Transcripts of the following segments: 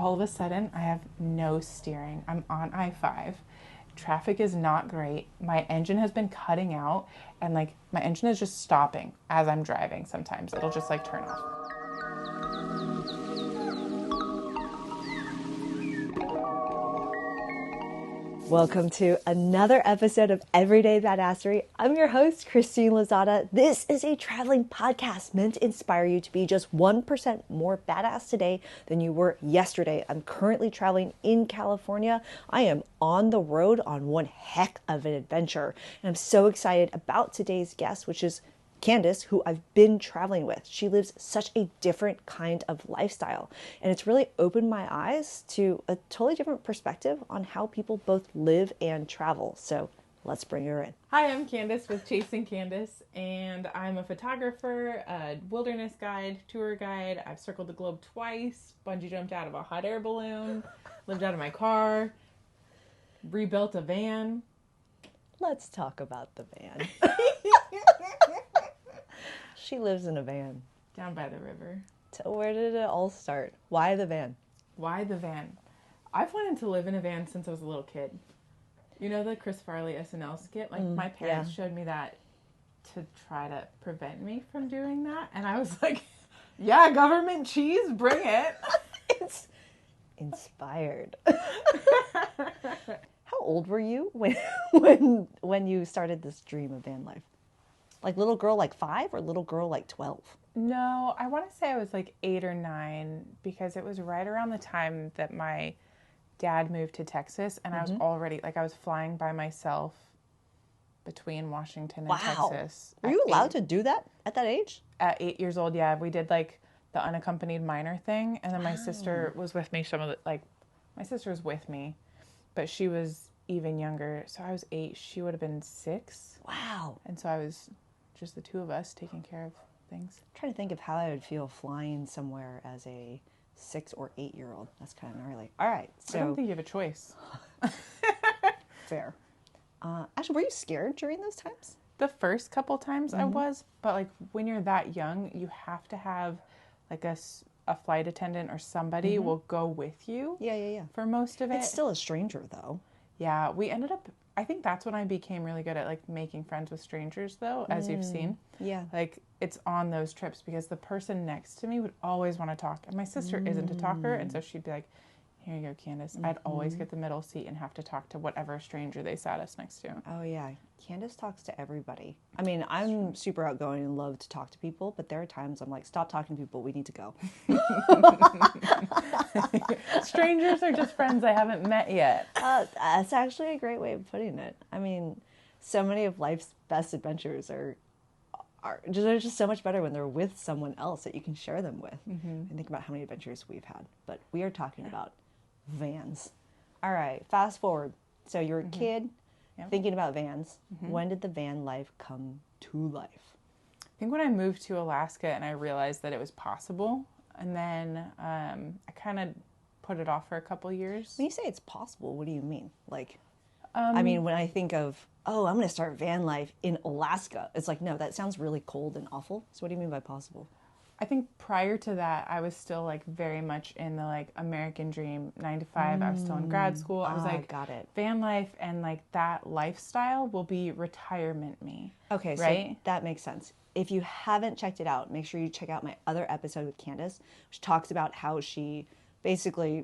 all of a sudden, I have no steering. I'm on I-5. Traffic is not great. My engine has been cutting out, and like my engine is just stopping as I'm driving. Sometimes it'll just like turn off. Welcome to another episode of Everyday Badassery. I'm your host, Christine Lozada. This is a traveling podcast meant to inspire you to be just 1% more badass today than you were yesterday. I'm currently traveling in California. I am on the road on one heck of an adventure. And I'm so excited about today's guest, which is Candice, who I've been traveling with. She lives such a different kind of lifestyle. And it's really opened my eyes to a totally different perspective on how people both live and travel. So let's bring her in. Hi, I'm Candice with Chasing Candice, and I'm a photographer, a wilderness guide, tour guide. I've circled the globe twice, bungee jumped out of a hot air balloon, lived out of my car, rebuilt a van. Let's talk about the van. She lives in a van. Down by the river. So where did it all start? Why the van? Why the van? I've wanted to live in a van since I was a little kid. You know the Chris Farley SNL skit? Like, my parents showed me that to try to prevent me from doing that. And I was like, yeah, government cheese, bring it. It's inspired. How old were you when you started this dream of van life? Like little girl like 5 or little girl like 12? No, I want to say I was like 8 or 9 because it was right around the time that my dad moved to Texas, and I was already, like, I was flying by myself between Washington and Texas. Were you allowed to do that at that age? At 8 years old, yeah. We did like the unaccompanied minor thing, and then my sister was with me. My sister was with me, but she was even younger. So I was 8. She would have been 6. Wow. And so I was just the two of us taking care of things. I'm trying to think of how I would feel flying somewhere as a 6 or 8-year-old. That's kind of gnarly. All right. So I don't think you have a choice. Fair. Actually, were you scared during those times? The first couple times I was, but like when you're that young, you have to have like a flight attendant or somebody will go with you. Yeah. For most of it. It's still a stranger though. Yeah, we ended up, I think that's when I became really good at like making friends with strangers though, as you've seen. Yeah. Like it's on those trips because the person next to me would always want to talk. And my sister isn't a talker, and so she'd be like, here you go, Candice. I'd always get the middle seat and have to talk to whatever stranger they sat us next to. Oh yeah. Candice talks to everybody. I mean, I'm super outgoing and love to talk to people, but there are times I'm like, stop talking to people, we need to go. Strangers are just friends I haven't met yet. That's actually a great way of putting it. I mean, so many of life's best adventures are they're just so much better when they're with someone else that you can share them with. And think about how many adventures we've had. But we are talking about vans. All right, fast forward. So you're a kid thinking about vans. When did the van life come to life? I think when I moved to Alaska and I realized that it was possible. And then I kind of put it off for a couple years. When you say it's possible, what do you mean? Like, I mean, when I think of, oh, I'm going to start van life in Alaska, it's like, no, that sounds really cold and awful. So what do you mean by possible? I think prior to that, I was still like very much in the like American dream, 9 to 5. I was still in grad school. I was like, got it. Van life and like that lifestyle will be retirement me. Okay, right? So that makes sense. If you haven't checked it out, make sure you check out my other episode with Candice, which talks about how she basically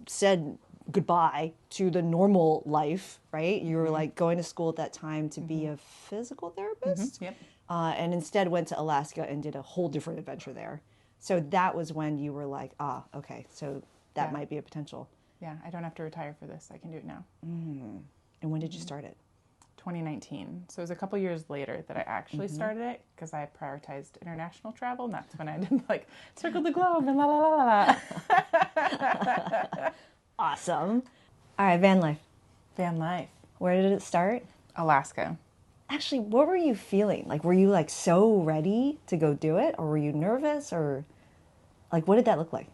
said goodbye to the normal life, right? You were like going to school at that time to be a physical therapist. Yep. And instead went to Alaska and did a whole different adventure there. So that was when you were like, okay, so that might be a potential. Yeah, I don't have to retire for this. I can do it now. And when did you start it? 2019. So it was a couple years later that I actually started it because I prioritized international travel, and that's when I did like circle the globe and la la la la la. Awesome. All right, van life. Van life. Where did it start? Alaska. Actually, what were you feeling? Like, were you like so ready to go do it, or were you nervous, or like, what did that look like?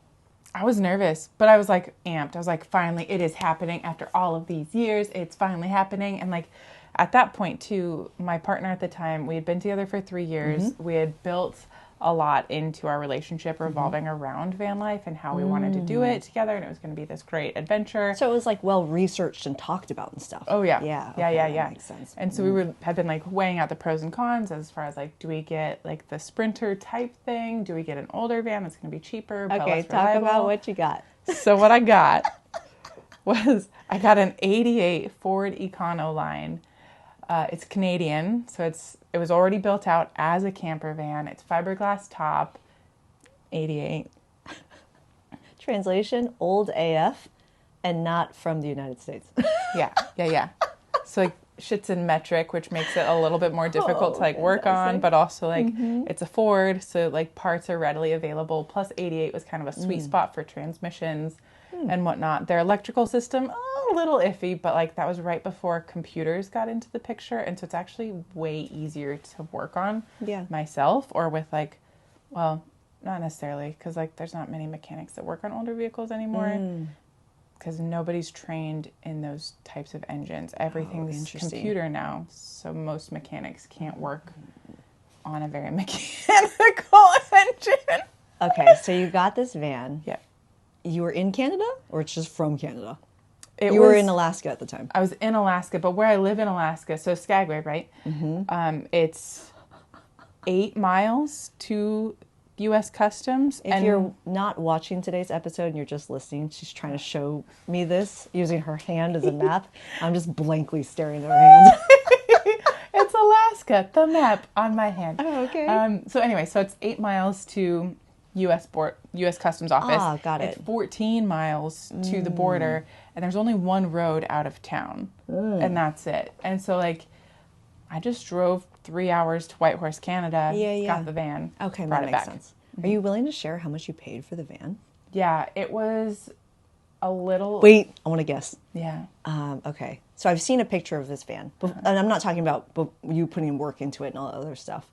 I was nervous, but I was like amped. I was like, finally, it is happening after all of these years. It's finally happening. And like at that point too, my partner at the time, we had been together for 3 years. We had built a lot into our relationship revolving around van life and how we wanted to do it together, and it was going to be this great adventure. So it was like well researched and talked about and stuff. Oh yeah, yeah, yeah. That makes sense. And so we had been like weighing out the pros and cons as far as like, do we get like the Sprinter type thing? Do we get an older van that's going to be cheaper? But Okay, less talk reliable? about what you got. So what I got was I got an '88 Ford Econoline. It's Canadian, so it was already built out as a camper van. It's fiberglass top, '88. Translation: old AF, and not from the United States. Yeah. So like shit's in metric, which makes it a little bit more difficult to like work on, but also like it's a Ford, so like parts are readily available. Plus '88 was kind of a sweet spot for transmissions and whatnot. Their electrical system, a little iffy, but like that was right before computers got into the picture, and so it's actually way easier to work on myself or with like, well, not necessarily, because like there's not many mechanics that work on older vehicles anymore. Because nobody's trained in those types of engines. Everything's computer now, so most mechanics can't work on a very mechanical engine. Okay, so you got this van. Yeah. You were in Canada, or it's just from Canada? You were in Alaska at the time. I was in Alaska, but where I live in Alaska, so Skagway, right? It's 8 miles to U.S. Customs. If you're not watching today's episode and you're just listening, she's trying to show me this using her hand as a map. I'm just blankly staring at her hand. It's Alaska, the map on my hand. Oh, okay. So anyway, so it's 8 miles to U.S. Customs office. Ah, got it. It's 14 miles to the border, and there's only one road out of town, and that's it. And so like, I just drove 3 hours to Whitehorse, Canada. Got the van. Okay, brought that it makes back. sense. Are you willing to share how much you paid for the van? Yeah, it was a little. Wait, I want to guess. Yeah. Okay, so I've seen a picture of this van, and I'm not talking about you putting work into it and all that other stuff.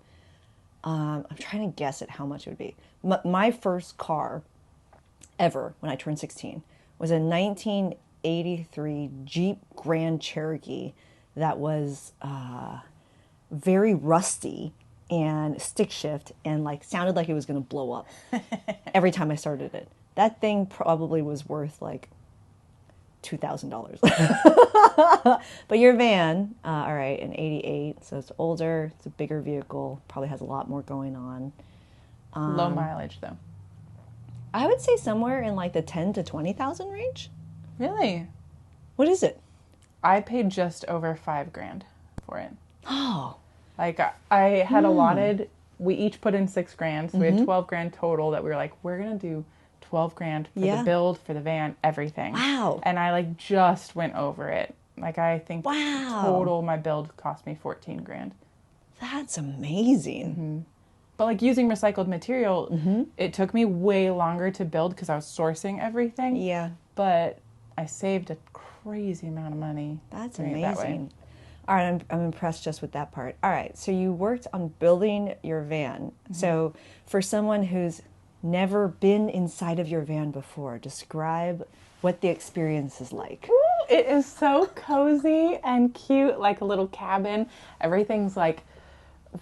I'm trying to guess at how much it would be. My first car ever when I turned 16 was a 1983 Jeep Grand Cherokee that was very rusty and stick shift and like sounded like it was going to blow up every time I started it. That thing probably was worth like $2,000. But your van, all right, an 88, so it's older, it's a bigger vehicle, probably has a lot more going on. Low mileage though. I would say somewhere in like the 10 to 20,000 range. Really? What is it? I paid just over $5,000 for it. Oh. Like I had allotted, we each put in $6,000, so we had $12,000 total that we were like, we're going to do $12,000 for the build, for the van, everything. Wow. And I like just went over it. Like I think total my build cost me $14,000. That's amazing. But like using recycled material, it took me way longer to build because I was sourcing everything. Yeah. But I saved a crazy amount of money. That's doing it that way. amazing. All right, I'm impressed just with that part. All right, so you worked on building your van. So for someone who's never been inside of your van before, describe what the experience is like. Ooh, it is so cozy and cute, like a little cabin. Everything's like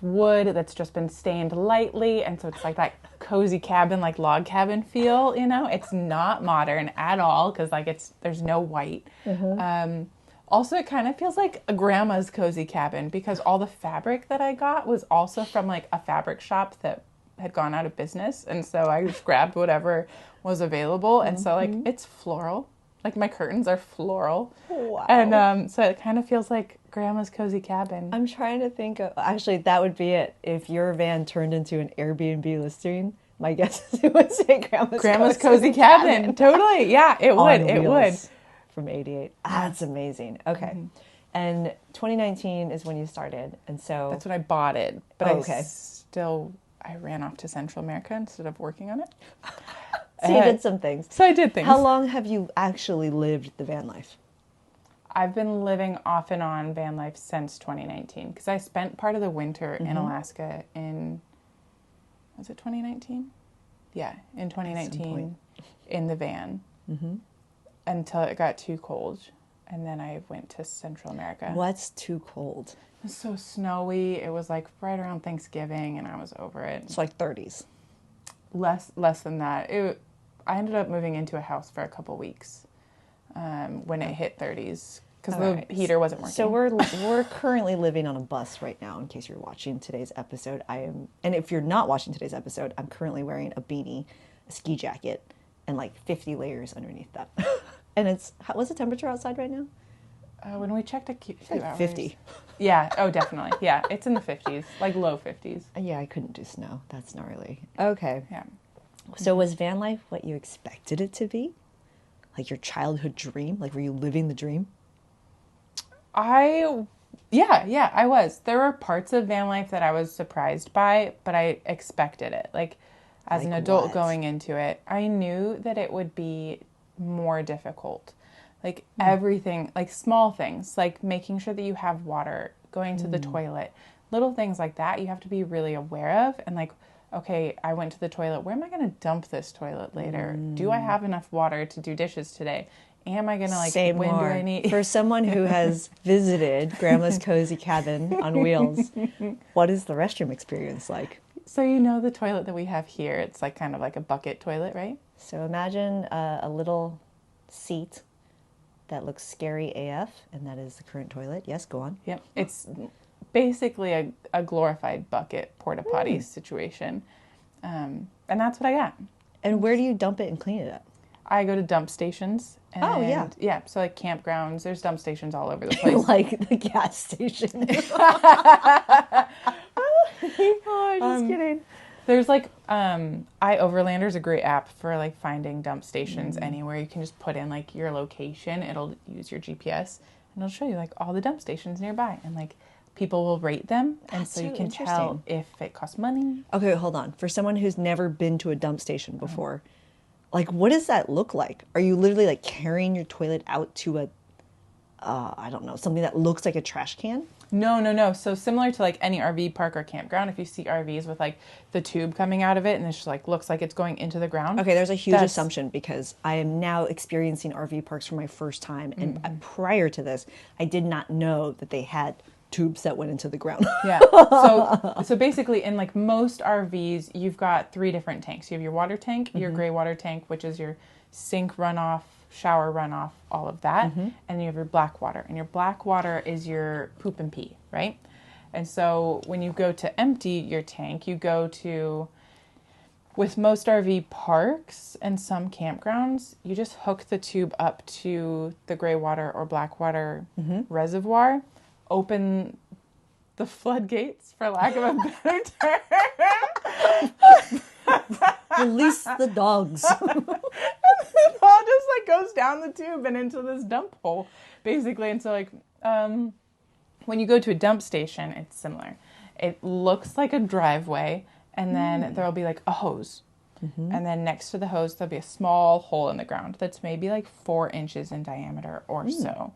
wood that's just been stained lightly, and so it's like that cozy cabin, like log cabin feel, you know? It's not modern at all because like there's no white. Also, it kind of feels like a grandma's cozy cabin because all the fabric that I got was also from like a fabric shop that had gone out of business, and so I just grabbed whatever was available, and so like it's floral. Like my curtains are floral. Wow. And so it kind of feels like grandma's cozy cabin. I'm trying to think of, actually, that would be it. If your van turned into an Airbnb listing, my guess is it would say grandma's cozy cabin. Totally. Yeah, it would. It would. From 88. That's amazing. Okay. And 2019 is when you started. And so that's when I bought it. But I ran off to Central America instead of working on it. So you did some things. So I did things. How long have you actually lived the van life? I've been living off and on van life since 2019 because I spent part of the winter in Alaska was it 2019? Yeah, in 2019 in the van until it got too cold. and then I went to Central America. What's too cold? It was so snowy. It was like right around Thanksgiving, and I was over it. It's like 30s. Less than that. I ended up moving into a house for a couple weeks when it hit 30s because the heater wasn't working. So we're currently living on a bus right now. In case you're watching today's episode, and if you're not watching today's episode, I'm currently wearing a beanie, a ski jacket, and like 50 layers underneath that. And what's the temperature outside right now? When we checked a few hours. 50. Yeah. Oh, definitely. Yeah. It's in the 50s, like low 50s. Yeah, I couldn't do snow. That's gnarly. Okay. Yeah. So was van life what you expected it to be? Like your childhood dream? Like were you living the dream? Yeah, I was. There were parts of van life that I was surprised by, but I expected it. Like as an adult going into it, I knew that it would be more difficult. Like everything, like small things, like making sure that you have water, going to the toilet, little things like that you have to be really aware of. And like, okay, I went to the toilet. Where am I going to dump this toilet later? Do I have enough water to do dishes today? Am I going to like, Say when more. do I need? For someone who has visited Grandma's Cozy Cabin on Wheels, what is the restroom experience like? So you know the toilet that we have here, it's like kind of like a bucket toilet, right? So imagine a little seat that looks scary AF, and that is the current toilet. Yes, go on. Yep. It's basically a glorified bucket porta potty situation. And that's what I got. And where do you dump it and clean it up? I go to dump stations. And, oh, yeah. Yeah, so like campgrounds, there's dump stations all over the place. Like the gas station. Oh, I'm just kidding. There's like, iOverlander's a great app for like finding dump stations anywhere. You can just put in like your location. It'll use your GPS and it'll show you like all the dump stations nearby. And like people will rate them. And so you can tell if it costs money. Okay, hold on. For someone who's never been to a dump station before, like what does that look like? Are you literally like carrying your toilet out to I don't know, something that looks like a trash can? No. So similar to like any RV park or campground, if you see RVs with like the tube coming out of it and it's just like looks like it's going into the ground. Okay, there's a huge assumption because I am now experiencing RV parks for my first time. And prior to this, I did not know that they had tubes that went into the ground. Yeah. So basically in like most RVs, you've got 3 different tanks. You have your water tank, your gray water tank, which is your sink runoff, shower runoff, all of that. And you have your black water. And your black water is your poop and pee, right? And so when you go to empty your tank, you go to, with most RV parks and some campgrounds, you just hook the tube up to the gray water or black water reservoir, open the floodgates, for lack of a better term. Release the dogs. It all just like goes down the tube and into this dump hole, basically. And so like, when you go to a dump station, it's similar. It looks like a driveway, and then there'll be like a hose. And then next to the hose, there'll be a small hole in the ground that's maybe like 4 inches in diameter or so.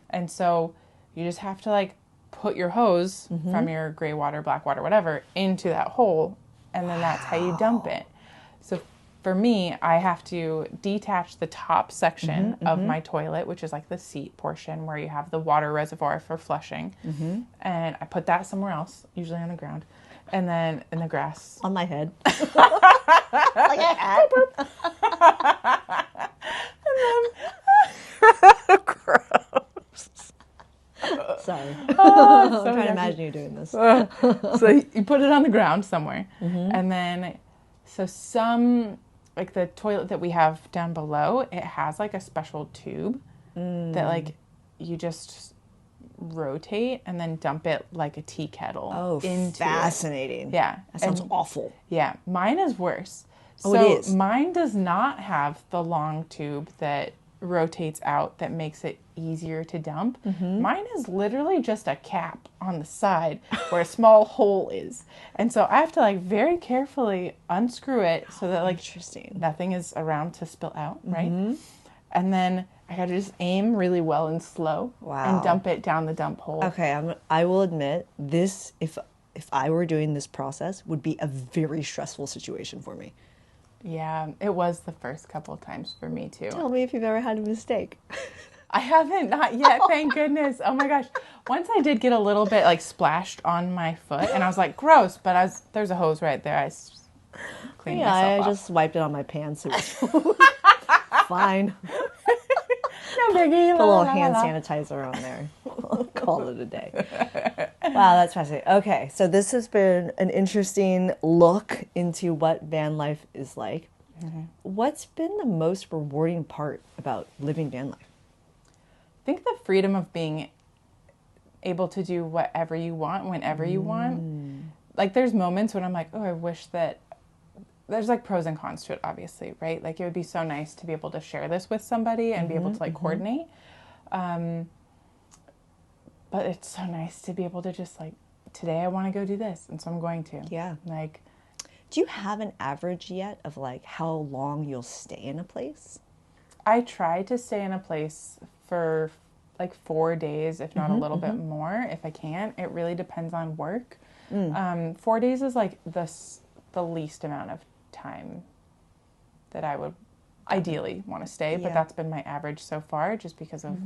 And so you just have to like put your hose from your gray water, black water, whatever, into that hole. And then that's how you dump it. So for me, I have to detach the top section of my toilet, which is like the seat portion where you have the water reservoir for flushing. And I put that somewhere else, usually on the ground. And then in the grass. On my head. Like a hat. Gross. Sorry. I'm trying to imagine you doing this. So you put it on the ground somewhere. And then, so some, like the toilet that we have down below, it has like a special tube that like you just rotate and then dump it like a tea kettle into fascinating. it. Yeah. That sounds awful. Yeah. Mine is worse. Oh, So it is? mine does not have the long tube that rotates out that makes it easier to dump. Mine is literally just a cap on the side where a small hole is. And so I have to like very carefully unscrew it so that like nothing is around to spill out, right? And then I got to just aim really well and slow and dump it down the dump hole. Okay, I will admit this, if I were doing this process, would be a very stressful situation for me. Yeah, it was the first couple of times for me too. Tell me if you've ever had a mistake. I haven't, not yet, thank goodness. Oh my gosh. Once I did get a little bit like splashed on my foot and I was like, gross, but there's a hose right there. I cleaned myself I off. just wiped it on my pants. It was fine. No biggie. Put a little hand sanitizer on there. Call it a day. Wow, that's fascinating. Okay, so this has been an interesting look into what van life is like. Mm-hmm. What's been the most rewarding part about living van life? I think the freedom of being able to do whatever you want, whenever you want. Like there's moments when I'm like, oh, I wish that there's like pros and cons to it, obviously, right? Like it would be so nice to be able to share this with somebody and be able to like coordinate. But it's so nice to be able to just like, today I want to go do this. And so I'm going to. Yeah. Like, do you have an average yet of like how long you'll stay in a place? I try to stay in a place for like 4 days, if not a little bit more, if I can. It really depends on work. 4 days is like the least amount of time that I would ideally want to stay, but that's been my average so far just because of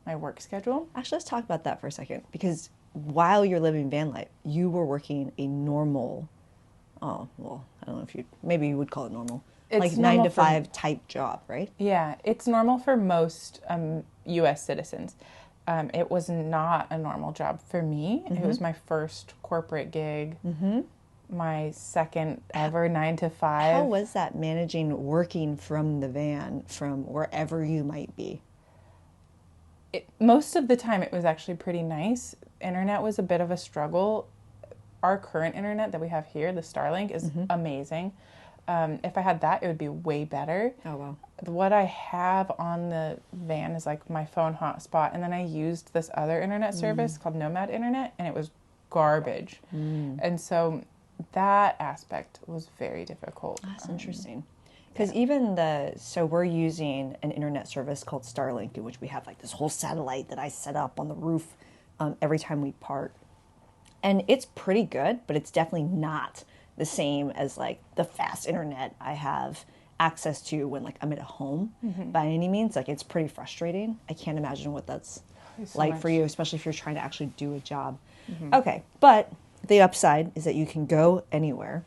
my work schedule. Actually, let's talk about that for a second, because while you're living van life, you were working a normal, I don't know if maybe you would call it normal, it's like 9 to 5 type job, right? Yeah, it's normal for most U.S. citizens. It was not a normal job for me. It was my first corporate gig, my second ever 9 to 5. How was that managing working from the van from wherever you might be? Most of the time it was actually pretty nice. Internet was a bit of a struggle. Our current internet that we have here, the Starlink, is amazing. If I had that, it would be way better. Oh, wow. What I have on the van is like my phone hotspot, and then I used this other internet service called Nomad Internet, and it was garbage. And so that aspect was very difficult. That's interesting. Because so we're using an internet service called Starlink, in which we have like this whole satellite that I set up on the roof every time we park. And it's pretty good, but it's definitely not the same as like the fast internet I have access to when like I'm at home by any means. Like it's pretty frustrating. I can't imagine what that's like for you, especially if you're trying to actually do a job. Okay, but the upside is that you can go anywhere.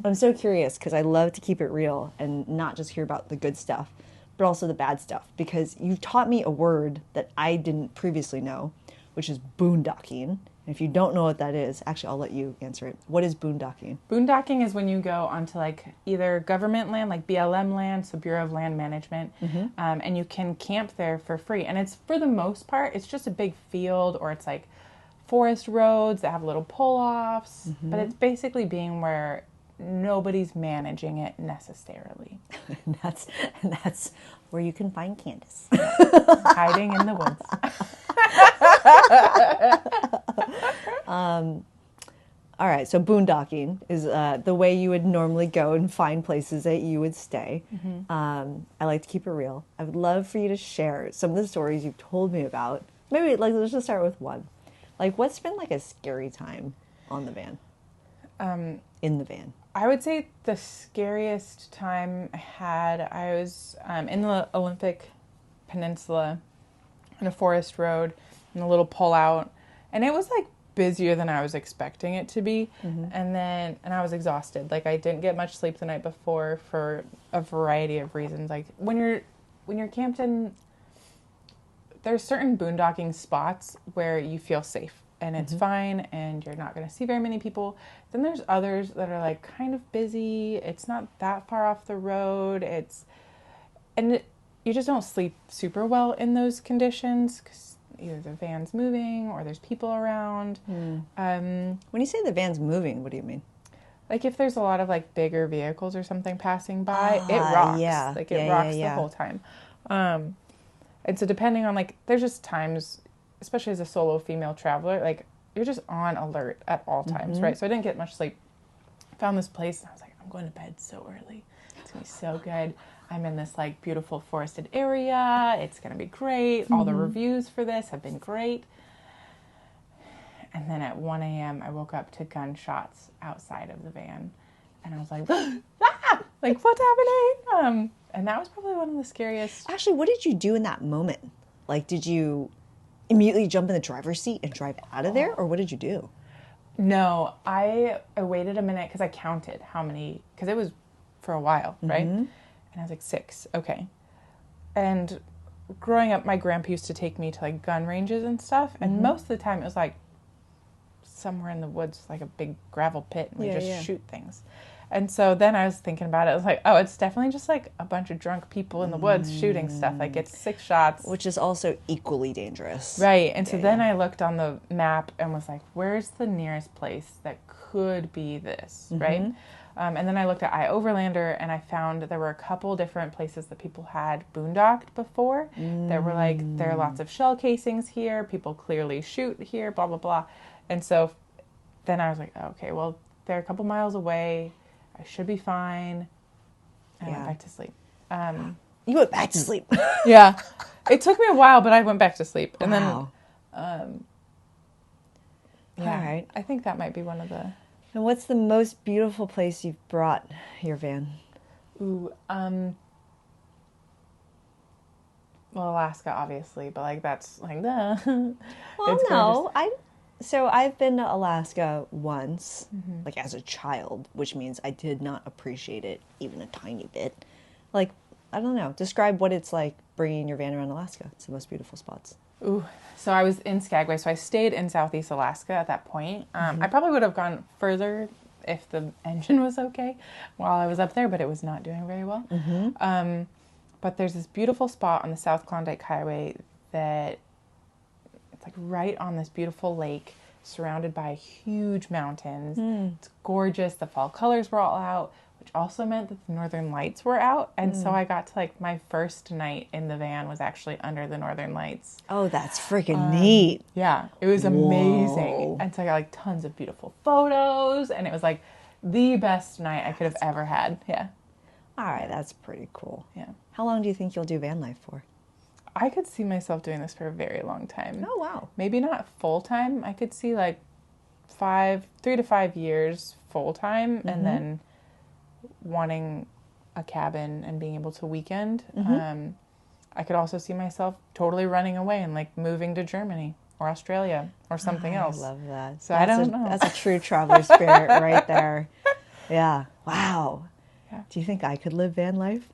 I'm so curious because I love to keep it real and not just hear about the good stuff, but also the bad stuff, because you've taught me a word that I didn't previously know, which is boondocking. And if you don't know what that is, actually, I'll let you answer it. What is boondocking? Boondocking is when you go onto like either government land, like BLM land, so Bureau of Land Management, and you can camp there for free. And it's, for the most part, it's just a big field, or it's like forest roads that have little pull-offs, but it's basically being where nobody's managing it necessarily. And that's where you can find Candice. Hiding in the woods. All right, so boondocking is the way you would normally go and find places that you would stay. I like to keep it real. I would love for you to share some of the stories you've told me about. Maybe like let's just start with one. Like, what's been like a scary time on the van? In the van. I would say the scariest time I was in the Olympic Peninsula on a forest road in a little pullout, and it was like busier than I was expecting it to be. And I was exhausted. Like I didn't get much sleep the night before for a variety of reasons. Like when you're camped in, there's certain boondocking spots where you feel safe and it's fine and you're not going to see very many people. Then there's others that are like kind of busy. It's not that far off the road. You just don't sleep super well in those conditions because either the van's moving or there's people around. When you say the van's moving, what do you mean? Like if there's a lot of like bigger vehicles or something passing by, it rocks. Yeah. Like it rocks the whole time. And so depending on like, there's just times, especially as a solo female traveler, like you're just on alert at all times, right? So I didn't get much sleep. Found this place and I was like, I'm going to bed so early. It's going to be so good. I'm in this like beautiful forested area. It's going to be great. All the reviews for this have been great. And then at 1 a.m. I woke up to gunshots outside of the van. And I was like, ah! Like, what's happening? And that was probably one of the scariest. Actually, what did you do in that moment? Like, did you immediately jump in the driver's seat and drive out of there, or what did you do? No, I waited a minute because I counted how many, because it was for a while, right? And I was like, 6, okay. And growing up, my grandpa used to take me to like gun ranges and stuff, and most of the time it was like somewhere in the woods, like a big gravel pit, and we just shoot things. And so then I was thinking about it. I was like, oh, it's definitely just like a bunch of drunk people in the woods shooting stuff. Like it's 6 shots. Which is also equally dangerous. Right. And so then I looked on the map and was like, where's the nearest place that could be this, right? And then I looked at iOverlander and I found there were a couple different places that people had boondocked before. There were like, there are lots of shell casings here. People clearly shoot here, blah, blah, blah. And so then I was like, okay, well, they're a couple miles away. I should be fine. I went back to sleep. You went back to sleep. Yeah. It took me a while, but I went back to sleep. And then, All right. I think that might be one of the... And what's the most beautiful place you've brought your van? Ooh, well, Alaska, obviously, but like that's like the... Well, no. So I've been to Alaska once, like as a child, which means I did not appreciate it even a tiny bit. Like, I don't know. Describe what it's like bringing your van around Alaska. It's the most beautiful spots. Ooh, so I was in Skagway, so I stayed in Southeast Alaska at that point. I probably would have gone further if the engine was okay while I was up there, but it was not doing very well. But there's this beautiful spot on the South Klondike Highway that it's like right on this beautiful lake surrounded by huge mountains. It's gorgeous. The fall colors were all out, which also meant that the northern lights were out. And so I got to like my first night in the van was actually under the northern lights. Oh, that's freaking neat. Yeah, it was amazing. Whoa. And so I got like tons of beautiful photos and it was like the best night I could have ever had. Yeah. All right, that's pretty cool. Yeah. How long do you think you'll do van life for? I could see myself doing this for a very long time. Oh, wow. Maybe not full time. I could see like 3 to 5 years full time and then wanting a cabin and being able to weekend. I could also see myself totally running away and like moving to Germany or Australia or something else. I love that. So I don't know. That's a true traveler spirit right there. Yeah. Wow. Yeah. Do you think I could live van life?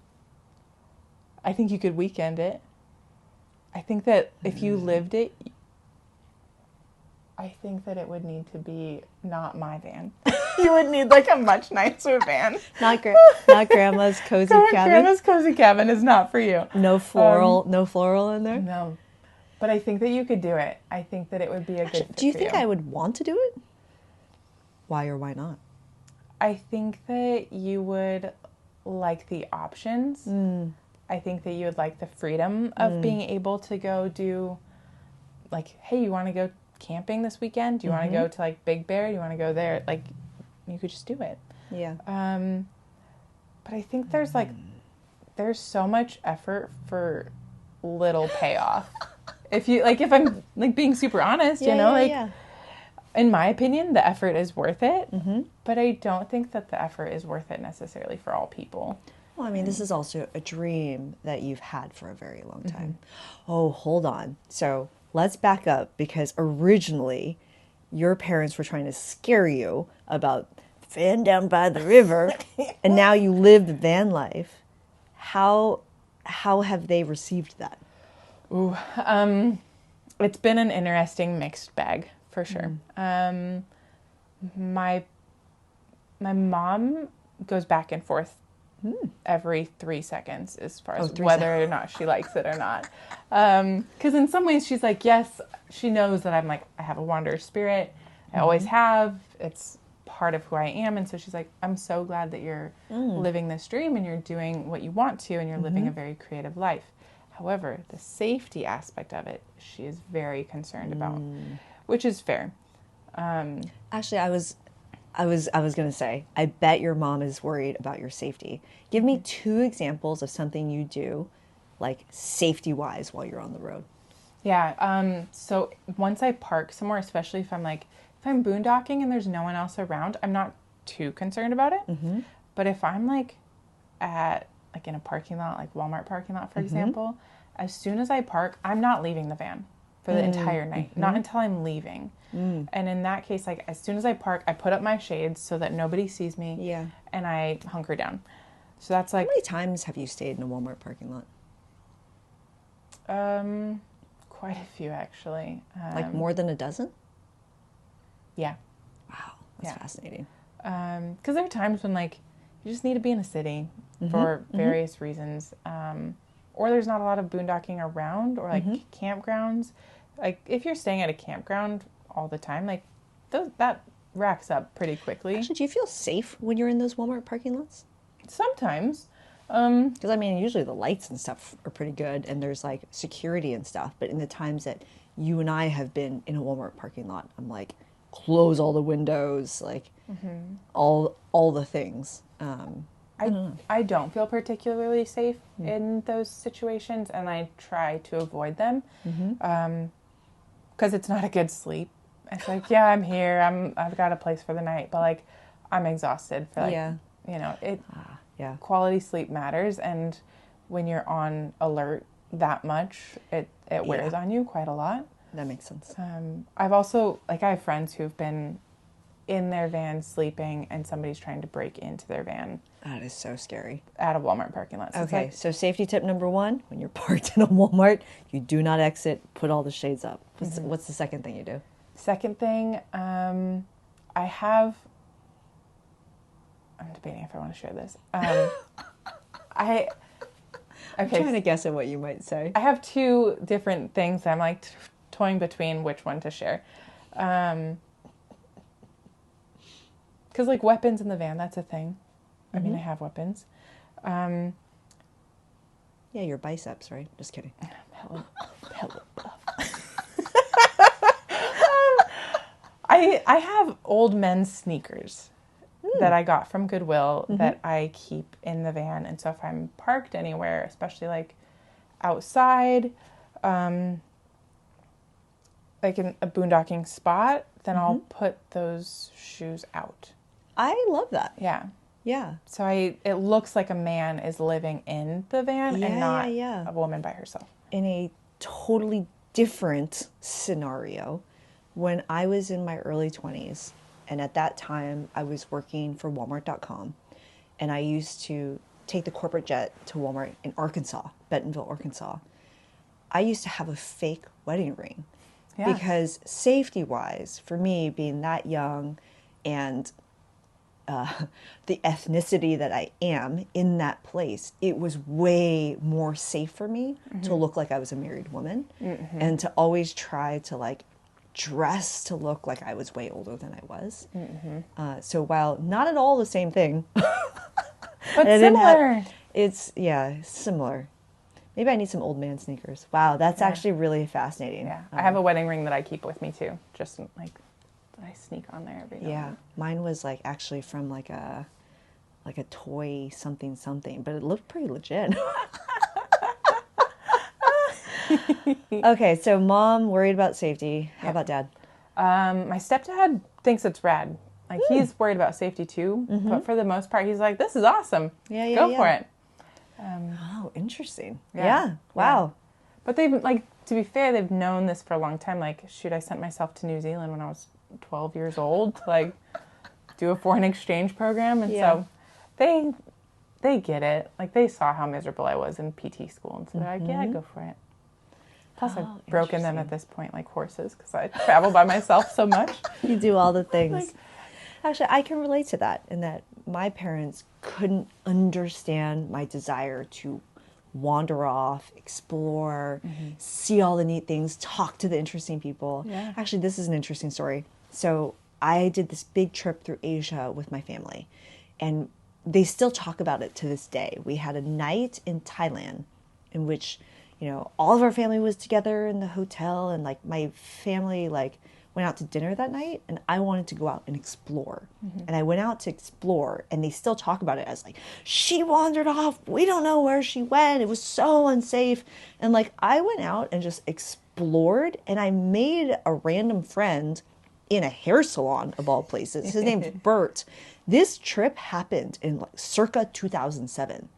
I think you could weekend it. I think that if you lived it, I think that it would need to be not my van. You would need like a much nicer van. Not grandma's cozy cabin. Grandma's cozy cabin is not for you. No floral in there. No, but I think that you could do it. I think that it would be a good fit Do you for think I would want to do it? Why or why not? I think that you would like the options. I think that you would like the freedom of being able to go do, like, hey, you want to go camping this weekend? Do you want to go to, like, Big Bear? Do you want to go there? Like, you could just do it. Yeah. But I think there's, like, there's so much effort for little payoff. If I'm, like, being super honest, in my opinion, the effort is worth it. But I don't think that the effort is worth it necessarily for all people. Well, I mean, this is also a dream that you've had for a very long time. Oh, hold on. So let's back up because originally your parents were trying to scare you about van down by the river and now you live the van life. How have they received that? Ooh, it's been an interesting mixed bag for sure. My mom goes back and forth every 3 seconds as far as whether or not she likes it or not. Because in some ways she's like, yes, she knows that I'm like, I have a wanderer spirit. I always have. It's part of who I am. And so she's like, I'm so glad that you're living this dream and you're doing what you want to and you're living a very creative life. However, the safety aspect of it, she is very concerned about, which is fair. Actually, I was going to say, I bet your mom is worried about your safety. Give me 2 examples of something you do, like safety-wise, while you're on the road. Yeah. So once I park somewhere, especially if I'm boondocking and there's no one else around, I'm not too concerned about it. But if I'm like at like in a parking lot, like Walmart parking lot, for example, as soon as I park, I'm not leaving the van for the entire night, not until I'm leaving. And in that case, like as soon as I park, I put up my shades so that nobody sees me. Yeah. And I hunker down. So that's like... How many times have you stayed in a Walmart parking lot? Quite a few, actually. Like more than a dozen? Yeah. Wow, that's fascinating. Because there are times when, like, you just need to be in a city for various reasons. Or there's not a lot of boondocking around, or, like, campgrounds. Like, if you're staying at a campground all the time, like, that racks up pretty quickly. Actually, do you feel safe when you're in those Walmart parking lots? Sometimes. Because, I mean, usually the lights and stuff are pretty good, and there's, like, security and stuff. But in the times that you and I have been in a Walmart parking lot, I'm like, close all the windows, like, all the things. I don't feel particularly safe in those situations, and I try to avoid them because it's not a good sleep. It's like, yeah, I'm here, I've got a place for the night, but like I'm exhausted for like, you know, quality sleep matters, and when you're on alert that much, it wears on you quite a lot. That makes sense. I've also, like, I have friends who've been in their van sleeping and somebody's trying to break into their van. That is so scary. At a Walmart parking lot. So okay, so safety tip number 1, when you're parked in a Walmart, you do not exit, put all the shades up. What's the second thing you do? Second thing, I'm debating if I want to share this. I'm trying to guess at what you might say. I have 2 different things I'm like toying between which one to share. Because like weapons in the van, that's a thing. I mean, I have weapons. Yeah, your biceps, right? Just kidding. Hella I have old men's sneakers that I got from Goodwill that I keep in the van. And so if I'm parked anywhere, especially like outside, like in a boondocking spot, then I'll put those shoes out. I love that. Yeah. Yeah. So it looks like a man is living in the van and not a woman by herself. In a totally different scenario, when I was in my early 20s, and at that time I was working for Walmart.com, and I used to take the corporate jet to Walmart in Arkansas, Bentonville, Arkansas. I used to have a fake wedding ring because safety-wise, for me being that young and the ethnicity that I am in that place, it was way more safe for me to look like I was a married woman and to always try to like dress to look like I was way older than I was. So while not at all the same thing, but similar. It's similar. Maybe I need some old man sneakers. Wow, that's actually really fascinating. Yeah, I have a wedding ring that I keep with me too, just like I sneak on there every now and then. Mine was like actually from like a toy something, but it looked pretty legit. Okay, so mom worried about safety. How about dad? My stepdad thinks it's rad. Like he's worried about safety too, but for the most part, he's like, "This is awesome. Go for it." Oh, interesting. Yeah. Wow. But they've, like, to be fair, they've known this for a long time. Like, shoot, I sent myself to New Zealand when I was 12 years old to, like, do a foreign exchange program. And so they get it. Like, they saw how miserable I was in PT school. And so they're like, yeah, go for it. Plus, I've broken them at this point like horses because I travel by myself so much. You do all the things. Actually, I can relate to that in that my parents couldn't understand my desire to wander off, explore, see all the neat things, talk to the interesting people. Yeah. Actually, this is an interesting story. So I did this big trip through Asia with my family, and they still talk about it to this day. We had a night in Thailand in which, you know, all of our family was together in the hotel, and like my family like went out to dinner that night, and I wanted to go out and explore. And I went out to explore, and they still talk about it as like, she wandered off, we don't know where she went, it was so unsafe. And like I went out and just explored, and I made a random friend in a hair salon of all places. His name's Bert. This trip happened in like circa 2007.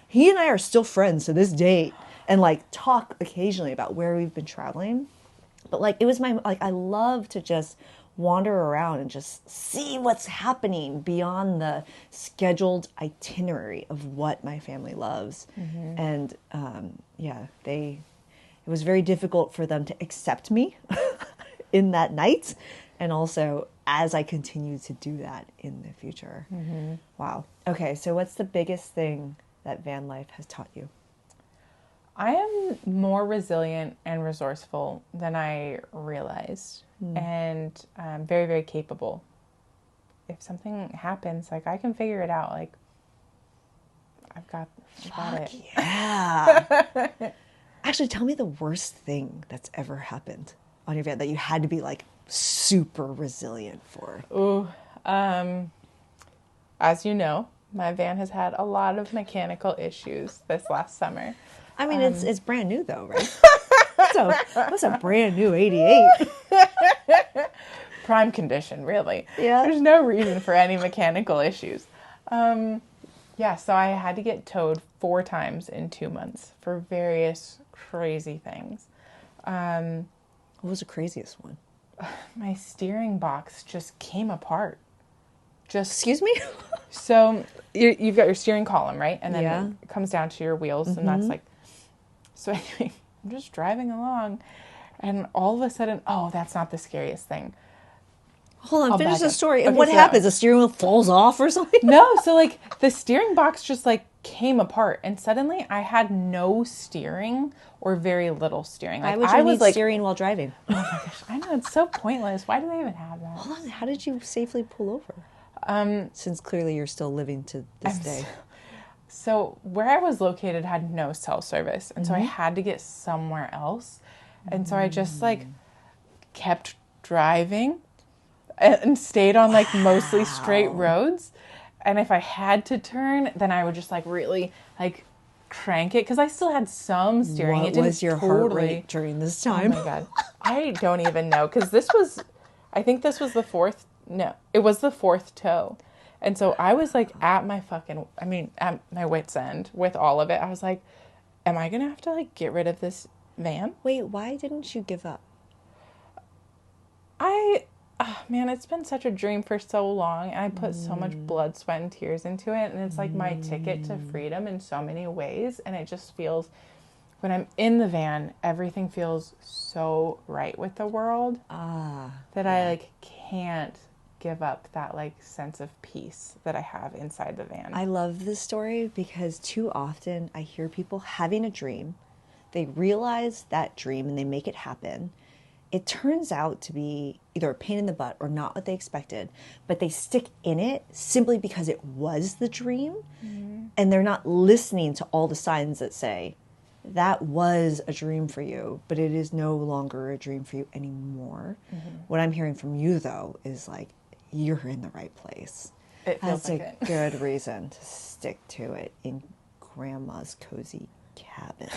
He and I are still friends to this date and like talk occasionally about where we've been traveling. But like it was I love to just wander around and just see what's happening beyond the scheduled itinerary of what my family loves. And it was very difficult for them to accept me in that night, and also as I continue to do that in the future. Wow. Okay, so what's the biggest thing that van life has taught you? I am more resilient and resourceful than I realized, and very, very capable. If something happens, like I can figure it out. Like I've got it. Yeah. Actually, tell me the worst thing that's ever happened on your van that you had to be like super resilient for. Ooh, as you know, my van has had a lot of mechanical issues this last summer. I mean, it's brand new though, right? That's a brand new 88. Prime condition, really. Yeah. There's no reason for any mechanical issues. So I had to get towed 4 times in 2 months for various crazy things. What was the craziest one? My steering box just came apart. Excuse me? So you've got your steering column, right? And then Yeah. it comes down to your wheels, and that's like... So anyway, I'm just driving along, and all of a sudden, that's not the scariest thing. Hold on, finish the story. Okay, And what happens? The steering wheel falls off or something? No, so like the steering box just like came apart, and suddenly I had no steering or very little steering. Like, Why would you need steering while driving? Oh my gosh, I know, it's so pointless. Why do they even have that? Hold on, how did you safely pull over? Since clearly you're still living to this day. So where I was located had no cell service, and so I had to get somewhere else. And so I just like kept driving and stayed on like mostly straight roads. And if I had to turn, then I would just like really like crank it, because I still had some steering. What was your heart rate during this time? Oh my God. I don't even know, because I think this was the 4th. No, it was the 4th tow. And so I was like at my wit's end with all of it. I was like, am I going to have to like get rid of this van? Wait, why didn't you give up? It's been such a dream for so long, and I put so much blood, sweat, and tears into it. And it's like my ticket to freedom in so many ways. And it just feels, when I'm in the van, everything feels so right with the world that I like can't give up that like sense of peace that I have inside the van. I love this story because too often I hear people having a dream. They realize that dream and they make it happen. It turns out to be either a pain in the butt or not what they expected, but they stick in it simply because it was the dream, and they're not listening to all the signs that say, that was a dream for you, but it is no longer a dream for you anymore. What I'm hearing from you, though, is like, you're in the right place. That's a good reason to stick to it in Grandma's cozy cabin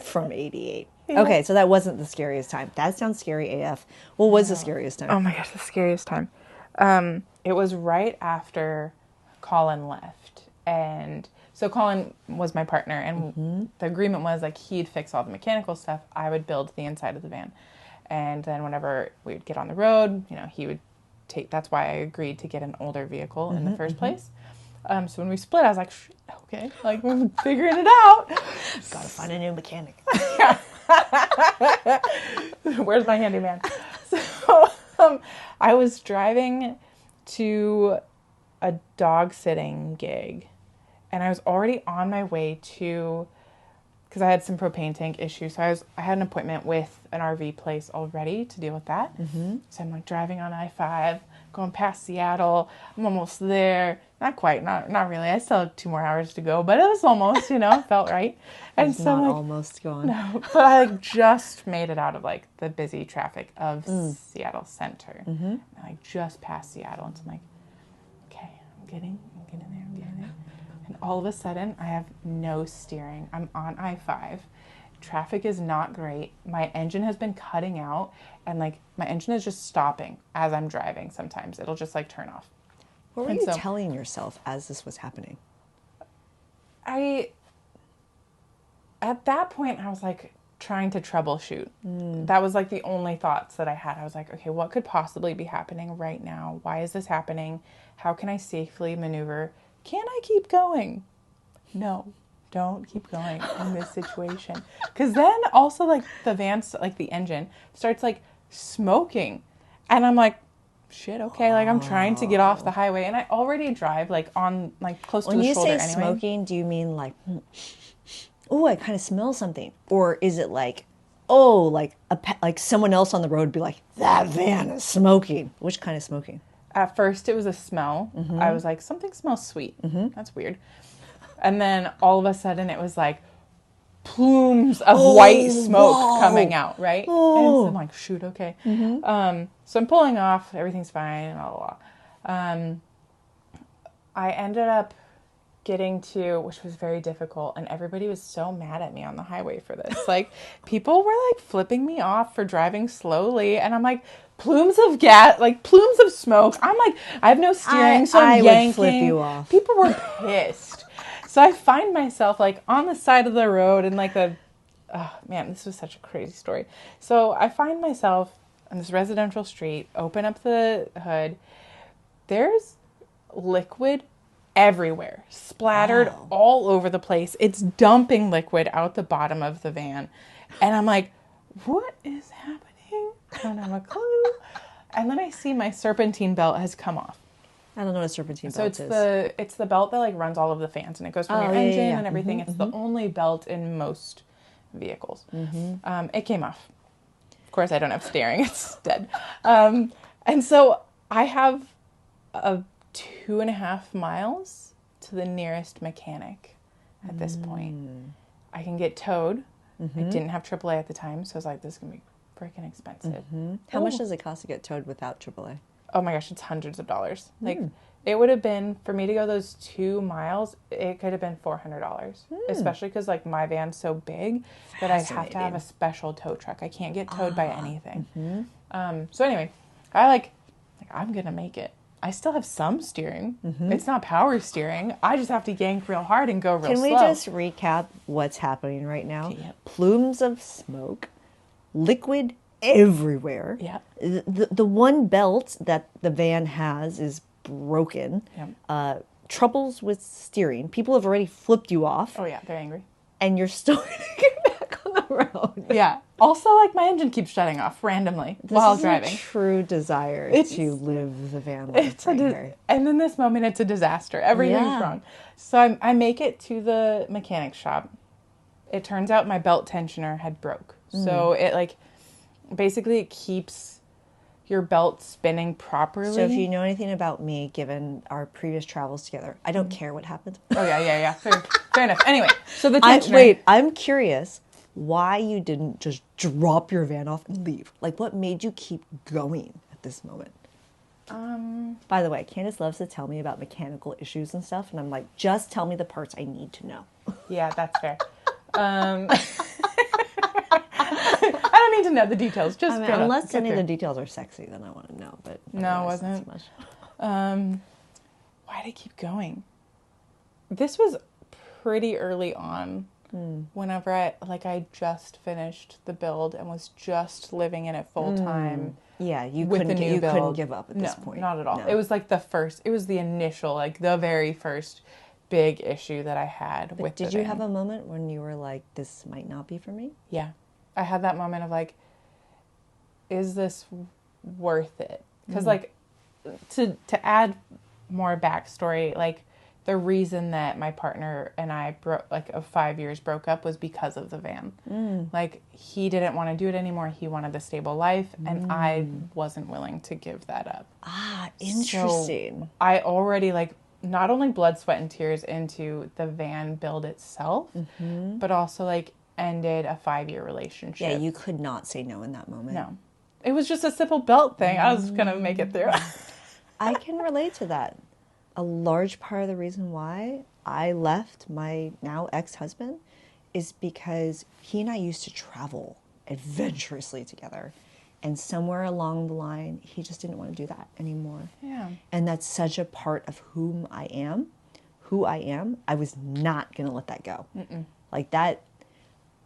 from 88. Yeah. Okay, so that wasn't the scariest time. That sounds scary AF. What was the scariest time? Oh my gosh, the scariest time. It was right after Colin left. And so Colin was my partner, and the agreement was like he'd fix all the mechanical stuff. I would build the inside of the van. And then whenever we would get on the road, he would take, that's why I agreed to get an older vehicle in the first place. So when we split, I was like, okay, like we're figuring it out. Gotta find a new mechanic. Where's my handyman? So I was driving to a dog sitting gig, and I was already on my way to, because I had some propane tank issues. So I had an appointment with an RV place already to deal with that. So I'm like driving on I-5, going past Seattle. I'm almost there. Not quite, not really. I still have 2 more hours to go, but it was almost, felt right. And it's so not like, almost gone. No, but I like just made it out of like the busy traffic of Seattle Center. And I just passed Seattle, and so I'm like, okay, I'm getting there. And all of a sudden, I have no steering. I'm on I-5. Traffic is not great. My engine has been cutting out, and like my engine is just stopping as I'm driving. Sometimes it'll just like turn off. What were you telling yourself as this was happening? At that point, I was like trying to troubleshoot. That was like the only thoughts that I had. I was like, okay, what could possibly be happening right now? Why is this happening? How can I safely maneuver? Can I keep going? No, don't keep going in this situation. Because then also like the van, like the engine starts like smoking. And I'm like, shit, okay, like I'm trying to get off the highway. And I already drive like on like close to the shoulder anyway. When you say smoking, do you mean like, oh, I kind of smell something? Or is it like, oh, like like someone else on the road would be like, that van is smoking? Which kind of smoking? At first it was a smell. I was like, something smells sweet. That's weird. And then all of a sudden it was like plumes of white smoke coming out, right? And so I'm like, shoot, okay. So I'm pulling off, everything's fine, blah, blah, blah. I ended up getting to, which was very difficult, and everybody was so mad at me on the highway for this. Like, people were like flipping me off for driving slowly, and I'm like, plumes of gas, like plumes of smoke. I'm like, I have no steering, so I'm yanking. Would flip you off. People were pissed. So I find myself like on the side of the road and like oh man, this was such a crazy story. So I find myself on this residential street, open up the hood. There's liquid everywhere, splattered all over the place. It's dumping liquid out the bottom of the van. And I'm like, what is happening? I don't have a clue. And then I see my serpentine belt has come off. I don't know what a serpentine So belt is. It's the belt that like runs all of the fans, and it goes from your engine and everything. It's the only belt in most vehicles. It came off. Of course, I don't have steering. It's dead. And so I have 2.5 miles to the nearest mechanic at this point. I can get towed. I didn't have AAA at the time, so I was like, this is going to be freaking expensive. How much does it cost to get towed without AAA? Oh my gosh, it's hundreds of dollars. Like, it would have been, for me to go those 2 miles, it could have been $400. Especially because, like, my van's so big that I'd have to have a special tow truck. I can't get towed by anything. So anyway, I'm going to make it. I still have some steering. It's not power steering. I just have to yank real hard and go real slow. Can we just recap what's happening right now? Yep. Plumes of smoke, liquid everywhere. Yeah. The one belt that the van has is broken. Yep. Troubles with steering. People have already flipped you off. Oh yeah, they're angry. And you're still going to get back on the road. Yeah. Also, like, my engine keeps shutting off randomly while driving. This is a true desire to live the van life here. And in this moment, it's a disaster. Everything's wrong. So I make it to the mechanic shop. It turns out my belt tensioner had broke. So it, like, basically it keeps your belt spinning properly. So if you know anything about me, given our previous travels together, I don't care what happens. Oh, yeah. Fair enough. Anyway, so the tensioner... I'm curious why you didn't just drop your van off and leave. Like, what made you keep going at this moment? By the way, Candice loves to tell me about mechanical issues and stuff, and I'm like, just tell me the parts I need to know. Yeah, that's fair. I don't need to know the details. Just unless any of the details are sexy, then I want to know. But no, it wasn't. So much. Why did I keep going? This was pretty early on. Whenever I just finished the build and was just living in it full time. Yeah, you couldn't give up at this point. Not at all. No. It was like the initial, like the very first big issue that I had with the van. Did you have a moment when you were like, this might not be for me? Yeah. I had that moment of like, is this worth it? Because like, to add more backstory, like the reason that my partner and I of 5 years broke up was because of the van. Like, he didn't want to do it anymore. He wanted the stable life, and I wasn't willing to give that up. Ah, interesting. So I already like not only blood, sweat, and tears into the van build itself, but also like ended a 5-year relationship. Yeah, you could not say no in that moment. No. It was just a simple belt thing. I was going to make it through. I can relate to that. A large part of the reason why I left my now ex-husband is because he and I used to travel adventurously together. And somewhere along the line, he just didn't want to do that anymore. Yeah. And that's such a part of who I am who I am, I was not going to let that go. Like that,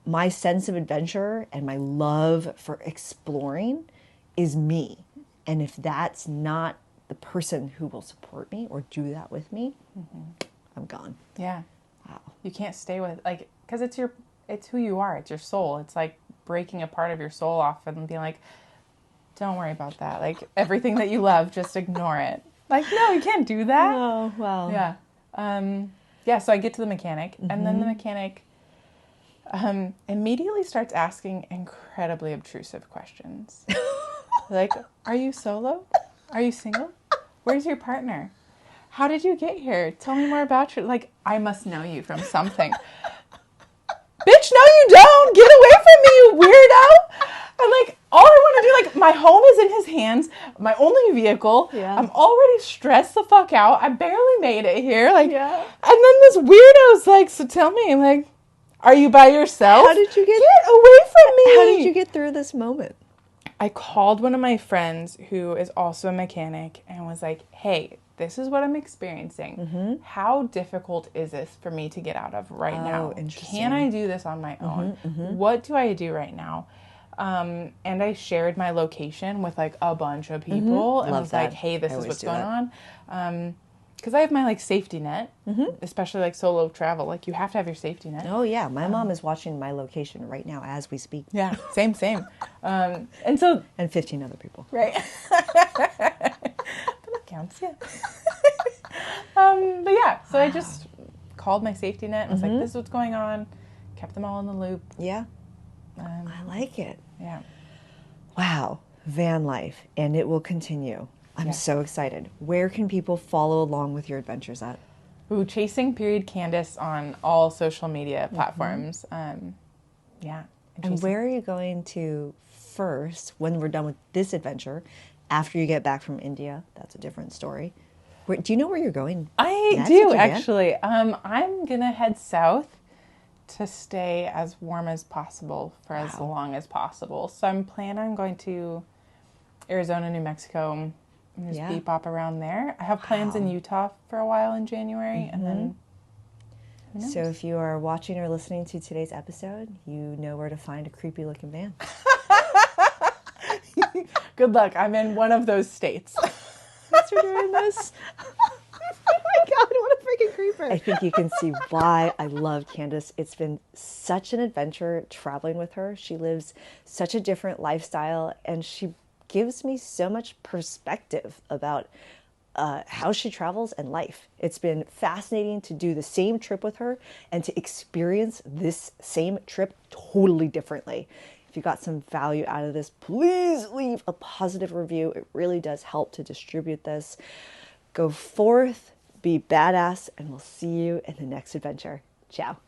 my sense of adventure and my love for exploring is me. And if that's not the person who will support me or do that with me, I'm gone. Yeah. Wow. You can't stay with, like, because it's who you are. It's your soul. It's like breaking a part of your soul off and being like, don't worry about that. Like, everything that you love, just ignore it. Like, no, you can't do that. Oh, wow. Yeah. So I get to the mechanic, and then the mechanic immediately starts asking incredibly obtrusive questions. Like, are you solo? Are you single? Where's your partner? How did you get here? Tell me more about your, like, I must know you from something. Bitch, no you don't! Get away from me, you weirdo! And like, all I want to do, like, my home is in his hands, my only vehicle. Yeah. I'm already stressed the fuck out. I barely made it here. Like, Yeah. And then this weirdo's like, so tell me, like, are you by yourself? How did you get away from me? How did you get through this moment? I called one of my friends who is also a mechanic and was like, hey, this is what I'm experiencing. How difficult is this for me to get out of right now? Interesting. Can I do this on my own? What do I do right now? And I shared my location with like a bunch of people and was like, hey, this is what's going on. Because I have my like safety net, especially like solo travel. Like you have to have your safety net. Oh yeah, my mom is watching my location right now as we speak. Yeah, same. And 15 other people. Right. That counts, yeah. But yeah, so I just called my safety net and was like, this is what's going on. Kept them all in the loop. Yeah. I like it. Yeah. Wow. Van life. And it will continue. I'm so excited. Where can people follow along with your adventures at? Ooh, chasing Candice on all social media platforms. Yeah. And where are you going to first when we're done with this adventure? After you get back from India, that's a different story. Do you know where you're going? I do, actually. I'm going to head south to stay as warm as possible for as long as possible. So I'm planning on going to Arizona, New Mexico, and just bebop around there. I have plans in Utah for a while in January, and then who knows? So if you are watching or listening to today's episode, you know where to find a creepy-looking van. Good luck. I'm in one of those states. Thanks for doing this. Oh my God, what a freaking creeper. I think you can see why I love Candice. It's been such an adventure traveling with her. She lives such a different lifestyle, and she gives me so much perspective about how she travels and life. It's been fascinating to do the same trip with her and to experience this same trip totally differently. If you got some value out of this, please leave a positive review. It really does help to distribute this. Go forth, be badass, and we'll see you in the next adventure. Ciao.